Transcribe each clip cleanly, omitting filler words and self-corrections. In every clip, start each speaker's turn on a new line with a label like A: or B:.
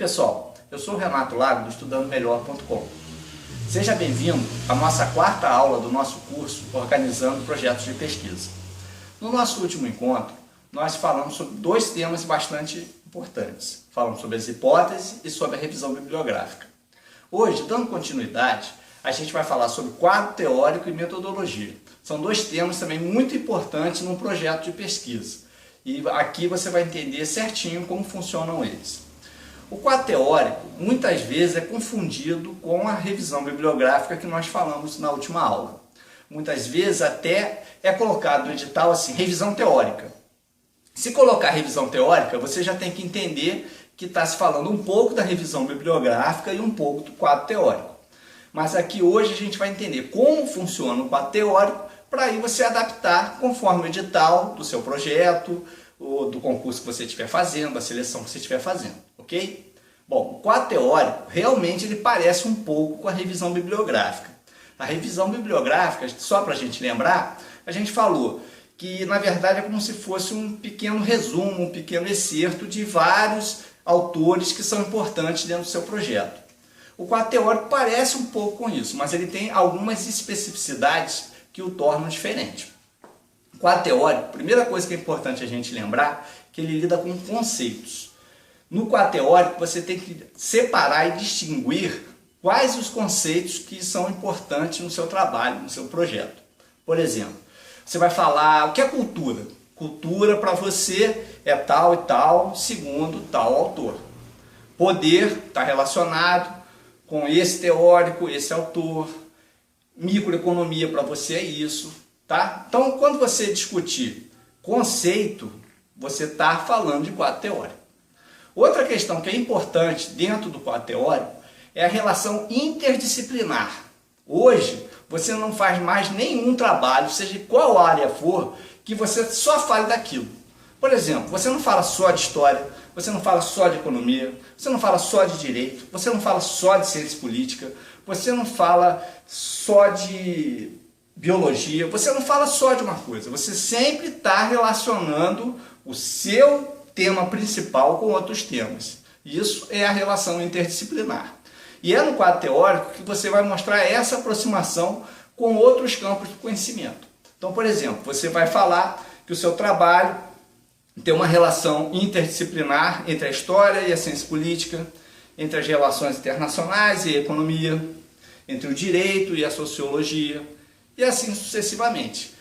A: Oi pessoal, eu sou o Renato Lago do estudandomelhor.com. Seja bem-vindo à nossa quarta aula do nosso curso Organizando Projetos de Pesquisa. No nosso último encontro, nós falamos sobre dois temas bastante importantes. Falamos sobre as hipóteses e sobre a revisão bibliográfica. Hoje, dando continuidade, a gente vai falar sobre quadro teórico e metodologia. São dois temas também muito importantes num projeto de pesquisa. E aqui você vai entender certinho como funcionam eles. O quadro teórico muitas vezes é confundido com a revisão bibliográfica que nós falamos na última aula. Muitas vezes até é colocado no edital assim, revisão teórica. Se colocar revisão teórica, você já tem que entender que está se falando um pouco da revisão bibliográfica e um pouco do quadro teórico. Mas aqui hoje a gente vai entender como funciona o quadro teórico para aí você adaptar conforme o edital do seu projeto, ou do concurso que você estiver fazendo, da seleção que você estiver fazendo, ok? Bom, o quadro teórico realmente ele parece um pouco com a revisão bibliográfica. A revisão bibliográfica, só para a gente lembrar, a gente falou que na verdade é como se fosse um pequeno resumo, um pequeno excerto de vários autores que são importantes dentro do seu projeto. O quadro teórico parece um pouco com isso, mas ele tem algumas especificidades que o tornam diferente. O quadro teórico, a primeira coisa que é importante a gente lembrar, que ele lida com conceitos. No quadro teórico você tem que separar e distinguir quais os conceitos que são importantes no seu trabalho, no seu projeto. Por exemplo, você vai falar o que é cultura. Cultura para você é tal e tal, segundo tal autor. Poder está relacionado com esse teórico, esse autor. Microeconomia para você é isso, tá? Então, quando você discutir conceito, você está falando de quadro teórico. Outra questão que é importante dentro do quadro teórico é a relação interdisciplinar. Hoje, você não faz mais nenhum trabalho, seja de qual área for, que você só fale daquilo. Por exemplo, você não fala só de história, você não fala só de economia, você não fala só de direito, você não fala só de ciência política, você não fala só de biologia, você não fala só de uma coisa, você sempre está relacionando o seu tema principal com outros temas. Isso é a relação interdisciplinar. E é no quadro teórico que você vai mostrar essa aproximação com outros campos de conhecimento. Então, por exemplo, você vai falar que o seu trabalho tem uma relação interdisciplinar entre a história e a ciência política, entre as relações internacionais e a economia, entre o direito e a sociologia, e assim sucessivamente.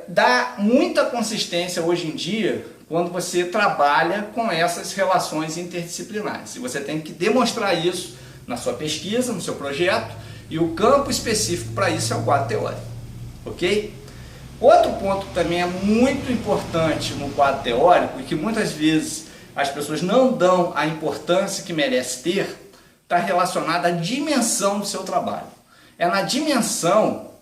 A: Dá muita consistência hoje em dia quando você trabalha com essas relações interdisciplinares. E você tem que demonstrar isso na sua pesquisa, no seu projeto, e o campo específico para isso é o quadro teórico. Ok? Outro ponto que também é muito importante no quadro teórico e que muitas vezes as pessoas não dão a importância que merece ter, está relacionado à dimensão do seu trabalho. É na dimensão,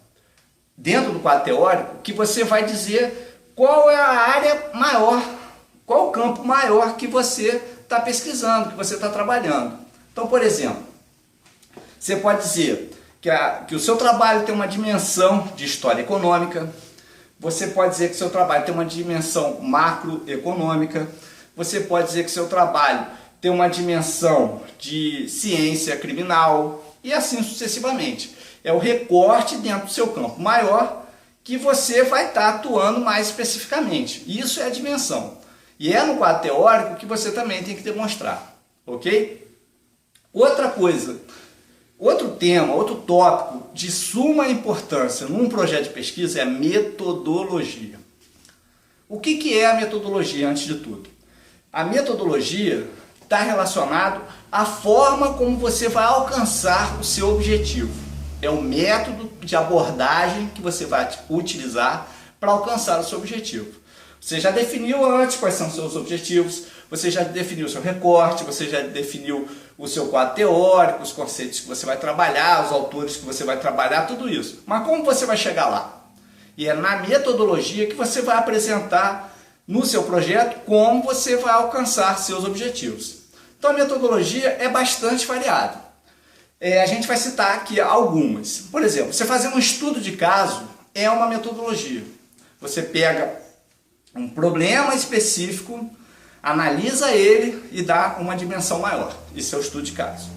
A: dentro do quadro teórico, que você vai dizer qual é a área maior, qual o campo maior que você está pesquisando, que você está trabalhando. Então, por exemplo, você pode dizer que o seu trabalho tem uma dimensão de história econômica, você pode dizer que o seu trabalho tem uma dimensão macroeconômica, você pode dizer que o seu trabalho tem uma dimensão de ciência criminal e assim sucessivamente. É o recorte dentro do seu campo maior que você vai estar atuando mais especificamente. Isso é a dimensão. E é no quadro teórico que você também tem que demonstrar. Ok? Outra coisa, outro tema, outro tópico de suma importância num projeto de pesquisa é a metodologia. O que é a metodologia antes de tudo? A metodologia está relacionado à forma como você vai alcançar o seu objetivo. É o método de abordagem que você vai utilizar para alcançar o seu objetivo. Você já definiu antes quais são os seus objetivos, você já definiu o seu recorte, você já definiu o seu quadro teórico, os conceitos que você vai trabalhar, os autores que você vai trabalhar, tudo isso. Mas como você vai chegar lá? E é na metodologia que você vai apresentar no seu projeto como você vai alcançar seus objetivos. Então a metodologia é bastante variada. A gente vai citar aqui algumas. Por exemplo, você fazer um estudo de caso é uma metodologia. Você pega um problema específico, analisa ele e dá uma dimensão maior. Isso é o estudo de caso.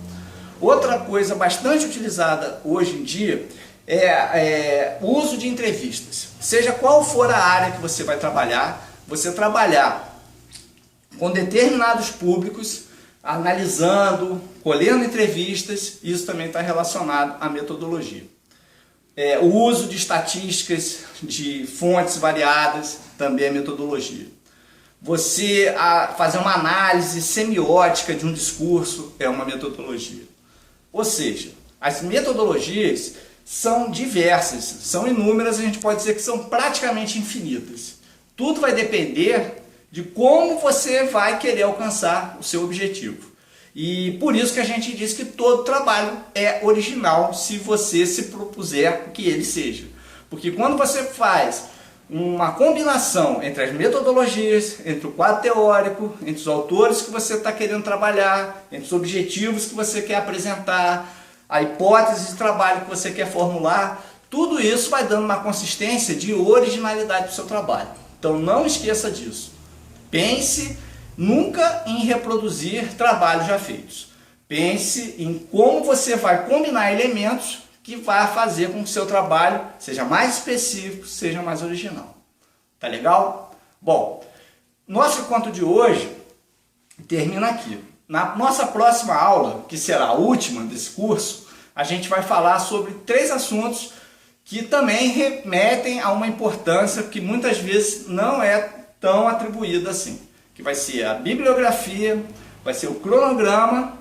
A: Outra coisa bastante utilizada hoje em dia é o uso de entrevistas. Seja qual for a área que você vai trabalhar, você trabalhar com determinados públicos, analisando, colhendo entrevistas, isso também está relacionado à metodologia. O uso de estatísticas, de fontes variadas, também é metodologia. Você fazer uma análise semiótica de um discurso é uma metodologia. Ou seja, as metodologias são diversas, são inúmeras, a gente pode dizer que são praticamente infinitas. Tudo vai depender de como você vai querer alcançar o seu objetivo. E por isso que a gente diz que todo trabalho é original se você se propuser que ele seja. Porque quando você faz uma combinação entre as metodologias, entre o quadro teórico, entre os autores que você está querendo trabalhar, entre os objetivos que você quer apresentar, a hipótese de trabalho que você quer formular, tudo isso vai dando uma consistência de originalidade para o seu trabalho. Então não esqueça disso. Pense nunca em reproduzir trabalhos já feitos. Pense em como você vai combinar elementos que vai fazer com que o seu trabalho seja mais específico, seja mais original. Tá legal? Bom, nosso encontro de hoje termina aqui. Na nossa próxima aula, que será a última desse curso, a gente vai falar sobre 3 assuntos que também remetem a uma importância que muitas vezes não é tão atribuída assim. Que vai ser a bibliografia, vai ser o cronograma.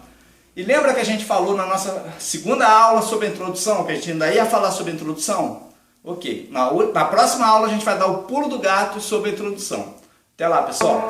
A: E lembra que a gente falou na nossa segunda aula sobre a introdução, que a gente ainda ia falar sobre a introdução? Ok, na próxima aula a gente vai dar o pulo do gato sobre a introdução. Até lá, pessoal!